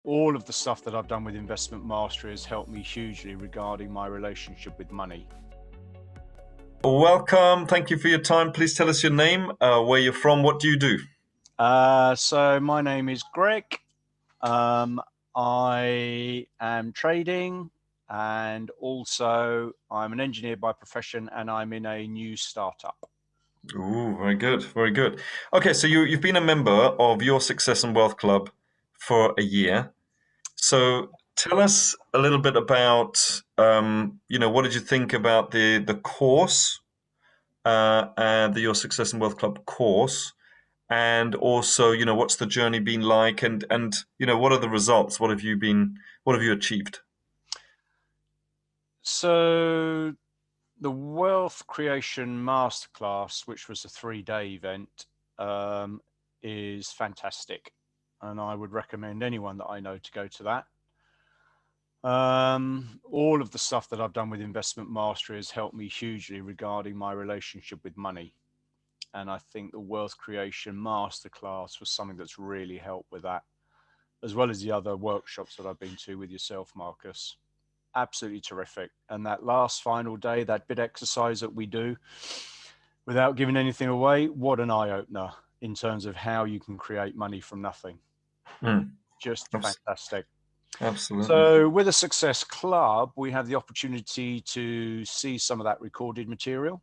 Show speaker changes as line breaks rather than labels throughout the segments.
All of the stuff that I've done with investment mastery has helped me hugely regarding my relationship with money.
Welcome. Thank you for your time. Please tell us your name, where you're from, what do you do?
So my name is Greg. Um, I am trading, and also I'm an engineer by profession, and I'm in a new startup.
Ooh, very good, very good. Okay, so you've been a member of your Success and Wealth Club for a year. So tell us a little bit about, what did you think about the course, and your Success and Wealth Club course, and also, what's the journey been like, and what are the results? What have you achieved?
So the Wealth Creation Masterclass, which was a 3-day event, um, is fantastic, and I would recommend anyone that I know to go to that. All of the stuff that I've done with investment mastery has helped me hugely regarding my relationship with money. And I think the Wealth Creation Masterclass was something that's really helped with that, as well as the other workshops that I've been to with yourself, Marcus. Absolutely terrific. And that last final day, that bit exercise that we do, without giving anything away, what an eye opener in terms of how you can create money from nothing.
Mm,
Just
abs-
fantastic.
absolutely.
So, with a Success Club, we have the opportunity to see some of that recorded material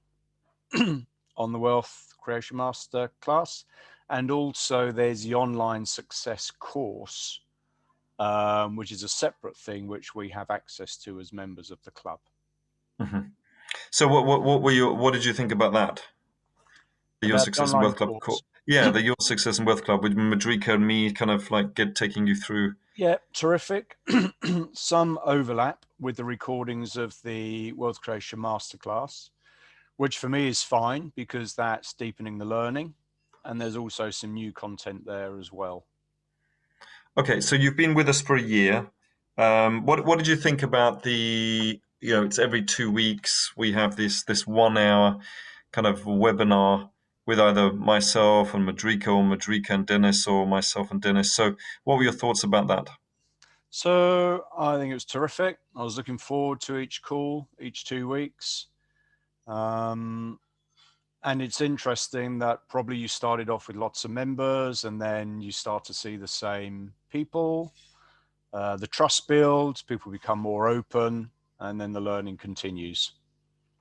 on the Wealth Creation Master class. And also, there's the online success course, which is a separate thing which we have access to as members of the club.
Mhm. So what did you think about that? Your
About the
Success and
online
Wealth Club
course.
Yeah, the Your Success and Wealth Club with Madrika and me kind of like get taking you through.
Yeah, terrific. Some overlap with the recordings of the Wealth Creation Masterclass, which for me is fine because that's deepening the learning. And there's also some new content there as well.
Okay, so you've been with us for a year. What did you think about it's every 2 weeks we have this 1 hour kind of webinar with either myself and Madrika, or Madrika and Dennis, or myself and Dennis. So what were your thoughts about that?
So I think it was terrific. I was looking forward to each call, each 2 weeks. Um, and it's interesting that probably you started off with lots of members and then you start to see the same people. The trust builds, people become more open, and then the learning continues.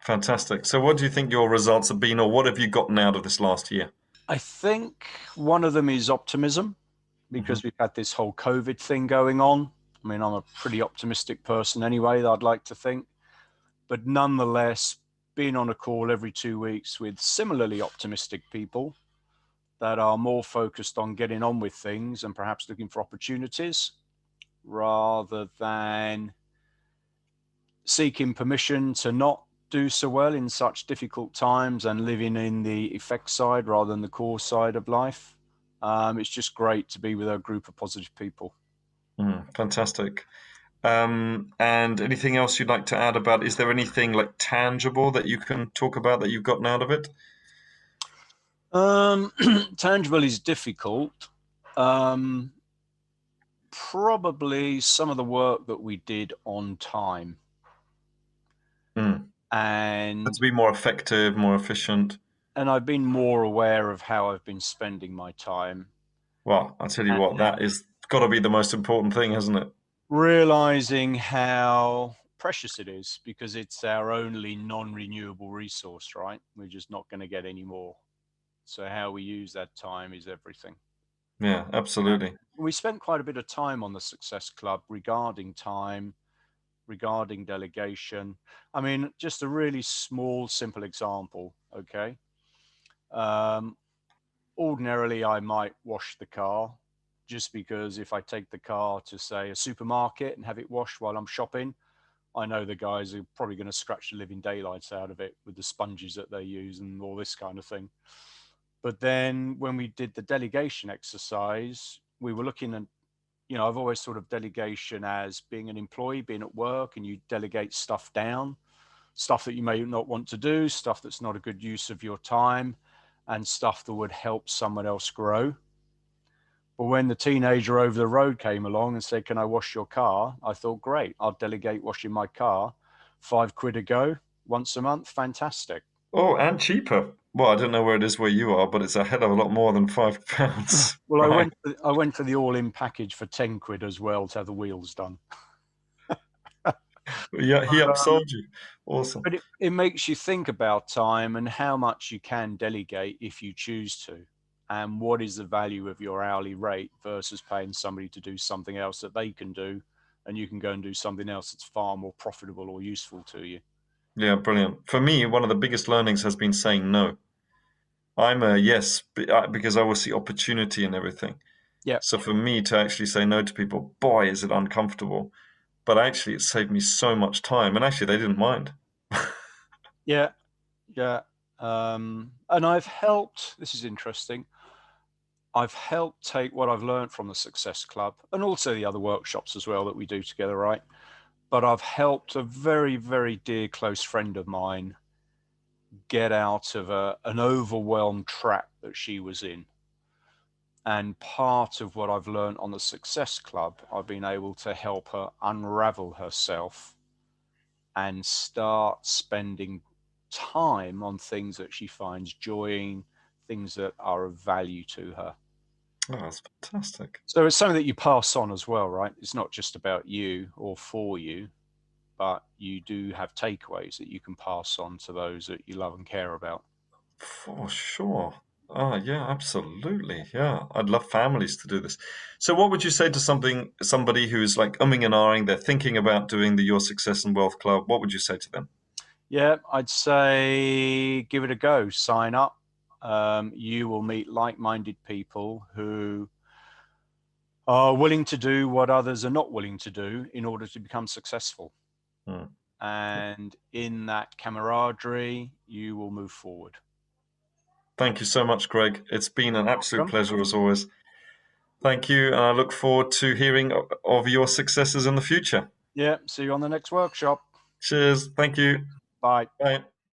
Fantastic. So what do you think your results have been, or what have you gotten out of this last year?
I think one of them is optimism
Hmm.
because we've had this whole COVID thing going on. I mean, I'm a pretty optimistic person anyway, I'd like to think. But nonetheless, being on a call every 2 weeks with similarly optimistic people that are more focused on getting on with things and perhaps looking for opportunities rather than seeking permission to not do so well in such difficult times and living in the effect side rather than the core side of life. It's just great to be with a group of positive people.
Fantastic. And anything else you'd like to add about? Is there anything like tangible that you can talk about that you've gotten out of it?
Um, Tangible is difficult. Um, Probably some of the work that we did on time.
Mm. To
And
be more effective, more efficient.
I've been more aware of how I've been spending my time
Well, I'll tell you what, that
and
is got to be the most important thing, hasn't it?
realizing how precious it is because it's our only non-renewable resource, right? We're just not going to get any more. So how we use that time is everything.
Yeah, absolutely.
We spent quite a bit of time on the Success Club regarding time, regarding delegation. I mean, just a really small, simple example. Okay. Um, Ordinarily, I might wash the car just because if I take the car to, say, a supermarket and have it washed while I'm shopping, I know the guys are probably going to scratch the living daylights out of it with the sponges that they use and all this kind of thing. But then when we did the delegation exercise, we were looking at, I've always thought of delegation as being an employee, being at work, and you delegate stuff down, stuff that you may not want to do, stuff that's not a good use of your time, and stuff that would help someone else grow. But when the teenager over the road came along and said, "Can I wash your car?" I thought, great, I'll delegate washing my car. £5 a go, once a month, fantastic.
Oh, and cheaper. Well, I don't know where it is where you are, but it's a hell of a lot more than £5.
Well,
Right.
I went for the all-in package for £10 as well to have the wheels done.
Yeah, he
Um,
upsold you. Awesome.
but it makes you think about time and how much you can delegate if you choose to, and what is the value of your hourly rate versus paying somebody to do something else that they can do, and you can go and do something else that's far more profitable or useful to you.
Yeah, brilliant. For me, one of the biggest learnings has been saying no. I'm a yes because I always see opportunity in everything.
Yeah,
So for me to actually say no to people, boy, is it uncomfortable. But actually, it saved me so much time, and actually, they didn't mind.
yeah, yeah. And I've helped, this is interesting, I've helped take what I've learned from the Success Club and also the other workshops as well that we do together, right? But I've helped a very, very dear close friend of mine get out of an overwhelmed trap that she was in. And part of what I've learned on the Success Club, I've been able to help her unravel herself and start spending time on things that she finds joy in, things that are of value to her.
Oh, that's fantastic.
So it's something that you pass on as well, right? It's not just about you or for you, but you do have takeaways that you can pass on to those that you love and care about.
For sure. Ah, yeah, absolutely. Yeah, I'd love families to do this. So, what would you say to somebody who's like umming and ahhing, they're thinking about doing the Your Success and Wealth Club? What would you say to them?
Yeah, I'd say give it a go. Sign up. You will meet like-minded people who are willing to do what others are not willing to do in order to become successful.
Hmm.
And in that camaraderie, you will move forward.
Thank you so much, Greg. It's been an absolute
Welcome.
pleasure as always. Thank you, and I look forward to hearing of your successes in the future.
Yeah, see you on the next workshop.
Cheers. Thank you.
Bye.
Bye.